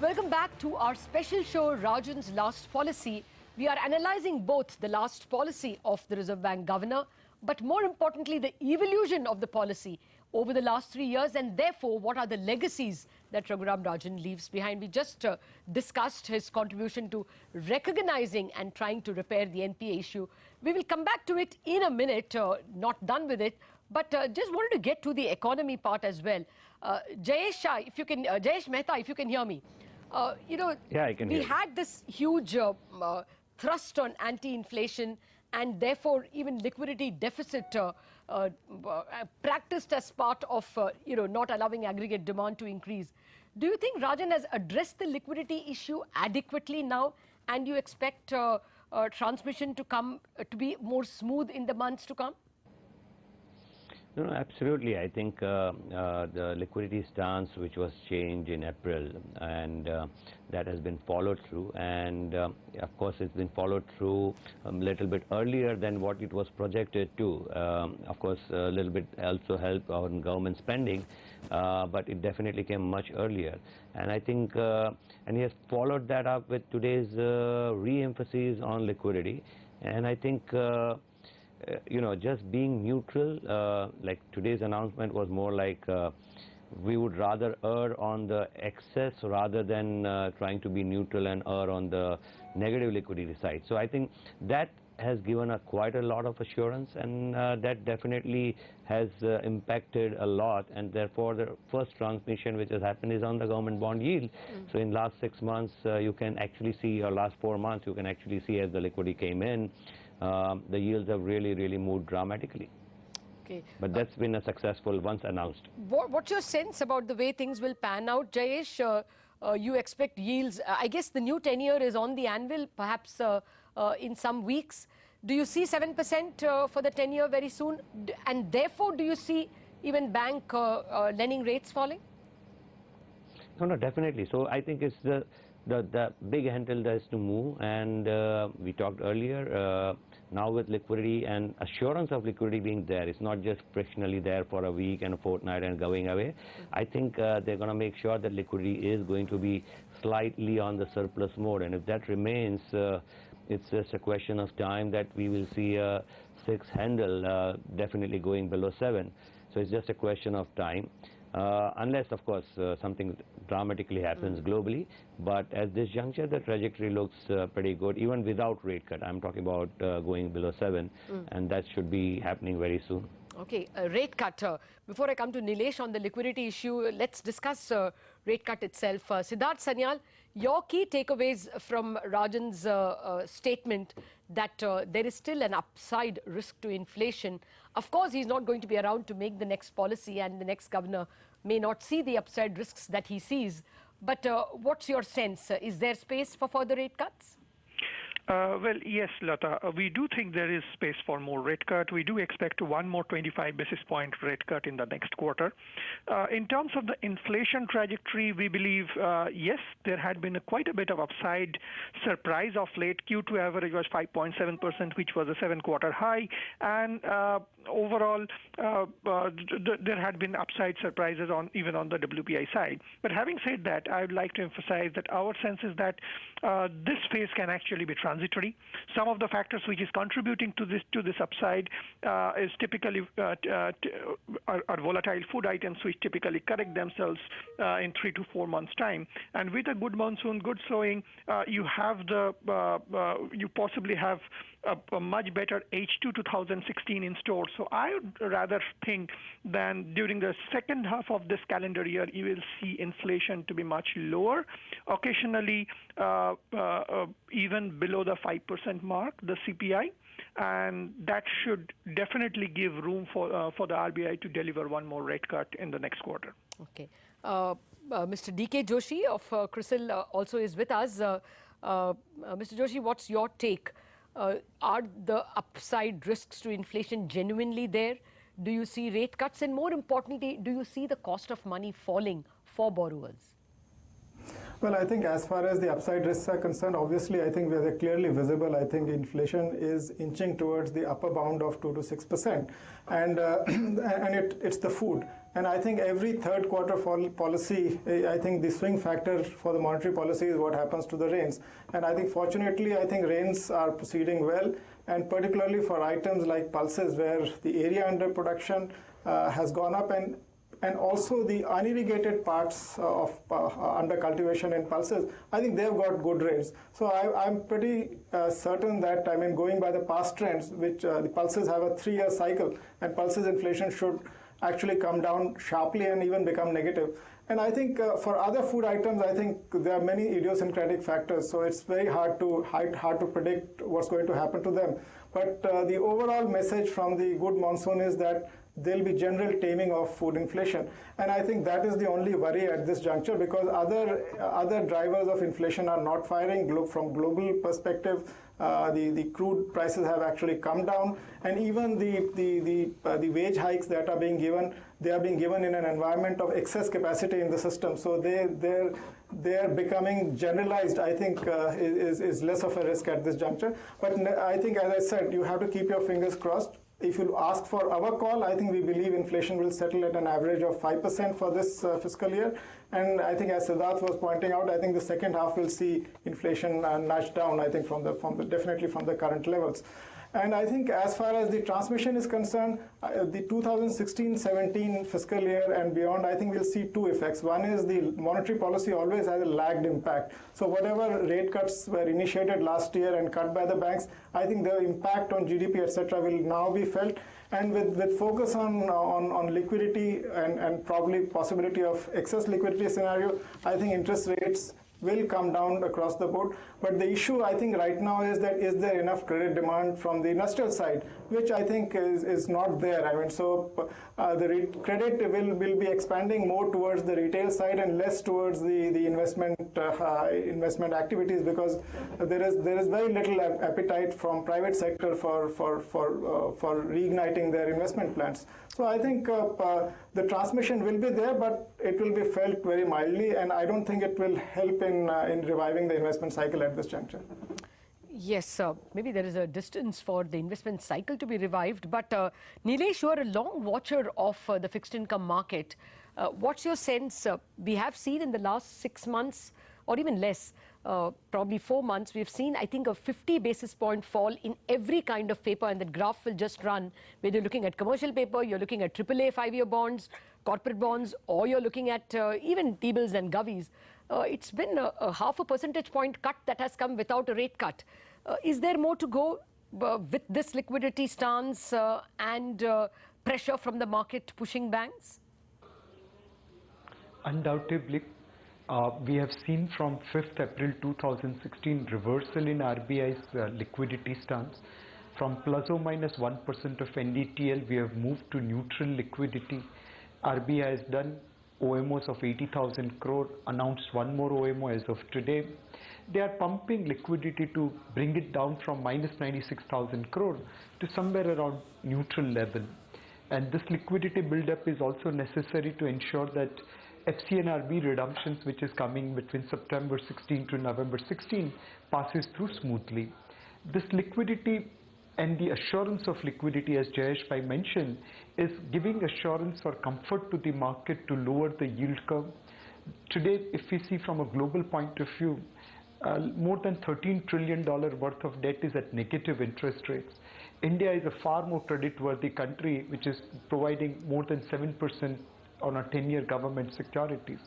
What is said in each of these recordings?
Welcome back to our special show, Rajan's Last Policy. We are analyzing both the last policy of the Reserve Bank Governor, but more importantly, the evolution of the policy over the last 3 years, and therefore, what are the legacies that Raghuram Rajan leaves behind. We just discussed his contribution to recognizing and trying to repair the NPA issue. We will come back to it in a minute, not done with it, but just wanted to get to the economy part as well. Jayesh Mehta, if you can hear me. Yeah, I can hear you. We had this huge thrust on anti-inflation and therefore even liquidity deficit practiced as part of not allowing aggregate demand to increase. Do you think Rajan has addressed the liquidity issue adequately now, and you expect transmission to come to be more smooth in the months to come? No, absolutely. I think the liquidity stance, which was changed in April, and that has been followed through. And of course, it's been followed through a little bit earlier than what it was projected to. Of course, a little bit also helped on government spending, but it definitely came much earlier. And I think, and he has followed that up with today's re-emphasis on liquidity. And I think. Just being neutral, like today's announcement was more like we would rather err on the excess rather than trying to be neutral and err on the negative liquidity side. So I think that has given quite a lot of assurance, and that definitely has impacted a lot, and therefore the first transmission which has happened is on the government bond yield. So in last 6 months you can actually see, or last 4 months you can actually see, as the liquidity came in, the yields have really moved dramatically. Okay. But that's been a successful once announced. What's your sense about the way things will pan out, Jayesh? You expect yields, I guess the new 10-year is on the anvil, perhaps in some weeks. Do you see 7% for the 10-year very soon? And therefore, do you see even bank lending rates falling? No, definitely. So I think it's the big handle that is to move, and we talked earlier, now with liquidity and assurance of liquidity being there, it's not just frictionally there for a week and a fortnight and going away. I think they're going to make sure that liquidity is going to be slightly on the surplus mode, and if that remains, it's just a question of time that we will see a 6 handle definitely going below 7. So it's just a question of time. Unless, of course, something dramatically happens globally. But at this juncture, the trajectory looks pretty good, even without rate cut. I'm talking about going below 7, and that should be happening very soon. Okay, rate cut. Before I come to Nilesh on the liquidity issue, let's discuss rate cut itself. Siddharth Sanyal, your key takeaways from Rajan's statement that there is still an upside risk to inflation. Of course, he's not going to be around to make the next policy, and the next governor may not see the upside risks that he sees. But what's your sense? Is there space for further rate cuts? Well, yes, Latha. We do think there is space for more rate cut. We do expect one more 25 basis point rate cut in the next quarter. In terms of the inflation trajectory, we believe, yes, there had been quite a bit of upside surprise of late. Q2 average was 5.7%, which was a 7-quarter high. And overall, there had been upside surprises even on the WPI side. But having said that, I would like to emphasize that our sense is that this phase can actually be transitory. Some of the factors which is contributing to this upside is typically are volatile food items, which typically correct themselves in 3 to 4 months' time. And with a good monsoon, good sowing, you possibly have a much better H2 2016 in store. So I would rather think than during the second half of this calendar year, you will see inflation to be much lower, occasionally even below the 5% mark, the CPI. And that should definitely give room for the RBI to deliver one more rate cut in the next quarter. Okay. Mr. D.K. Joshi of CRISIL also is with us. Mr. Joshi, what's your take? Are the upside risks to inflation genuinely there? Do you see rate cuts? And more importantly, do you see the cost of money falling for borrowers? Well, I think as far as the upside risks are concerned, obviously, I think they're clearly visible. I think inflation is inching towards the upper bound of 2 to 6%. And it's the food. And I think every third quarter policy, I think the swing factor for the monetary policy is what happens to the rains. And I think fortunately, I think rains are proceeding well, and particularly for items like pulses, where the area under production has gone up, and also the unirrigated parts of under cultivation in pulses, I think they've got good rains. So I'm pretty certain that, I mean, going by the past trends, which the pulses have a 3-year cycle, and pulses inflation should actually come down sharply and even become negative. And I think for other food items, I think there are many idiosyncratic factors, so it's very hard to predict what's going to happen to them. But the overall message from the good monsoon is that there'll be general taming of food inflation. And I think that is the only worry at this juncture, because other drivers of inflation are not firing. From global perspective, the crude prices have actually come down, and even the wage hikes that are being given, they are being given in an environment of excess capacity in the system. So they're becoming generalized, I think, is less of a risk at this juncture. But I think, as I said, you have to keep your fingers crossed. If you ask for our call, I think we believe inflation will settle at an average of 5% for this fiscal year. And I think, as Siddharth was pointing out, I think the second half will see inflation nudge down, I think, definitely from the current levels. And I think as far as the transmission is concerned, the 2016-17 fiscal year and beyond, I think we'll see two effects. One is the monetary policy always has a lagged impact. So whatever rate cuts were initiated last year and cut by the banks, I think the impact on GDP, etc., will now be felt. And with focus on liquidity and probably possibility of excess liquidity scenario, I think interest rates will come down across the board. But the issue, I think, right now is that is there enough credit demand from the industrial side, which I think is not there. I mean, so the credit will be expanding more towards the retail side and less towards the investment activities, because there is very little appetite from private sector for reigniting their investment plans. So I think the transmission will be there, but it will be felt very mildly, and I don't think it will help in reviving the investment cycle at this juncture. Yes, maybe there is a distance for the investment cycle to be revived. But Nilesh, you are a long watcher of the fixed income market. What's your sense? We have seen in the last 6 months, or even less, probably 4 months, we've seen, I think, a 50 basis point fall in every kind of paper, and that graph will just run. Whether you're looking at commercial paper, you're looking at AAA 5-year bonds, corporate bonds, or you're looking at even T-bills and govies. It's been a half a percentage point cut that has come without a rate cut. Is there more to go with this liquidity stance and pressure from the market pushing banks? Undoubtedly. We have seen from 5th April 2016 reversal in RBI's liquidity stance. From plus or minus 1% of NDTL, we have moved to neutral liquidity. RBI has done OMOs of 80,000 crore, announced one more OMO as of today. They are pumping liquidity to bring it down from minus 96,000 crore to somewhere around neutral level. And this liquidity buildup is also necessary to ensure that FCNRB redemptions, which is coming between September 16 to November 16, passes through smoothly. This liquidity and the assurance of liquidity, as Jayesh Pai mentioned, is giving assurance or comfort to the market to lower the yield curve. Today, if we see from a global point of view, more than $13 trillion worth of debt is at negative interest rates. India is a far more creditworthy country, which is providing more than 7% on our 10-year government securities.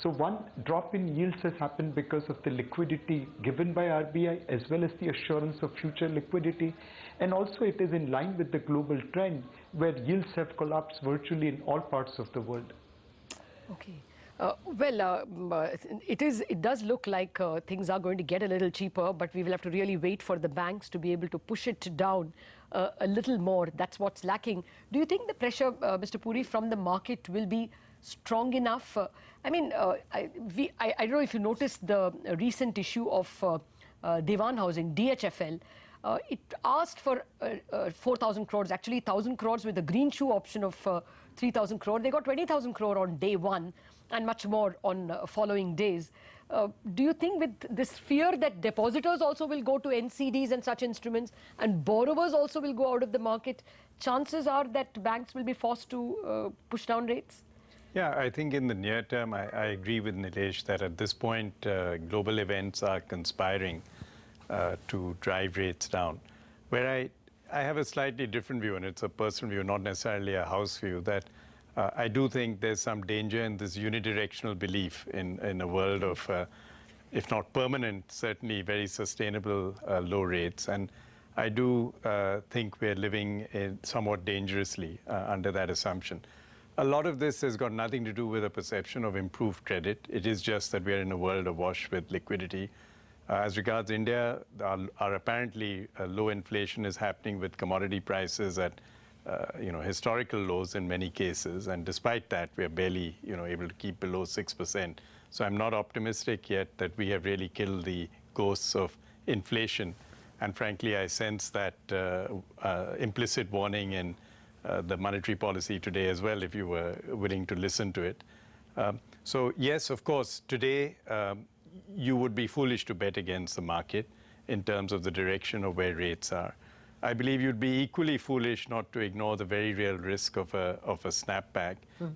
So one drop in yields has happened because of the liquidity given by RBI, as well as the assurance of future liquidity. And also it is in line with the global trend where yields have collapsed virtually in all parts of the world. Okay. It does look like things are going to get a little cheaper, but we will have to really wait for the banks to be able to push it down a little more. That's what's lacking. Do you think the pressure, Mr. Puri, from the market will be strong enough? I mean, I don't know if you noticed the recent issue of Dewan Housing, DHFL. It asked for 4,000 crores, actually 1,000 crores with a green shoe option of 3,000 crore. They got 20,000 crore on day one and much more on following days. Do you think with this fear that depositors also will go to NCDs and such instruments and borrowers also will go out of the market, chances are that banks will be forced to push down rates? Yeah, I think in the near term, I agree with Nilesh that at this point, global events are conspiring to drive rates down. Where I have a slightly different view, and it's a personal view, not necessarily a house view, that I do think there's some danger in this unidirectional belief in a world of, if not permanent, certainly very sustainable low rates. And I do think we're living somewhat dangerously under that assumption. A lot of this has got nothing to do with a perception of improved credit. It is just that we are in a world awash with liquidity. As regards India, our apparently low inflation is happening with commodity prices at historical lows in many cases, and despite that, we are barely able to keep below 6%. So I'm not optimistic yet that we have really killed the ghosts of inflation. And frankly, I sense that implicit warning in the monetary policy today as well, if you were willing to listen to it. So yes, of course, today you would be foolish to bet against the market in terms of the direction of where rates are. I believe you'd be equally foolish not to ignore the very real risk of a snapback,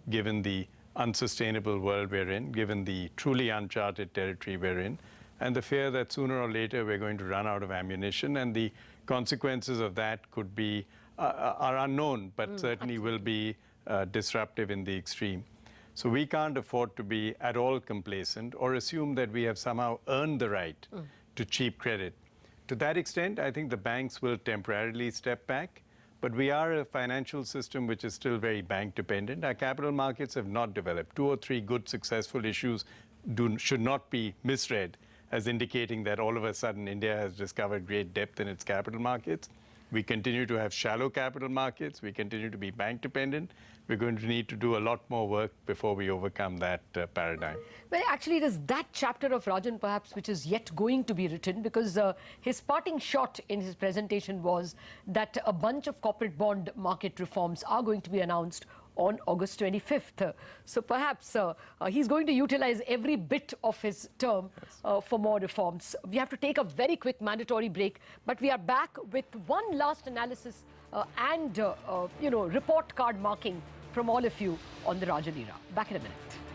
given the unsustainable world we're in, given the truly uncharted territory we're in, and the fear that sooner or later we're going to run out of ammunition, and the consequences of that could be are unknown, but certainly will be disruptive in the extreme. So we can't afford to be at all complacent or assume that we have somehow earned the right to cheap credit. To that extent, I think the banks will temporarily step back, but we are a financial system which is still very bank dependent. Our capital markets have not developed. 2 or 3 good successful issues should not be misread as indicating that all of a sudden India has discovered great depth in its capital markets. We continue to have shallow capital markets. We continue to be bank dependent. We're going to need to do a lot more work before we overcome that paradigm. Well, actually, it is that chapter of Rajan, perhaps, which is yet going to be written, because his parting shot in his presentation was that a bunch of corporate bond market reforms are going to be announced on August 25th. So perhaps he's going to utilize every bit of his term for more reforms. We have to take a very quick mandatory break, but we are back with one last analysis and report card marking from all of you on the Rajan era. Back in a minute.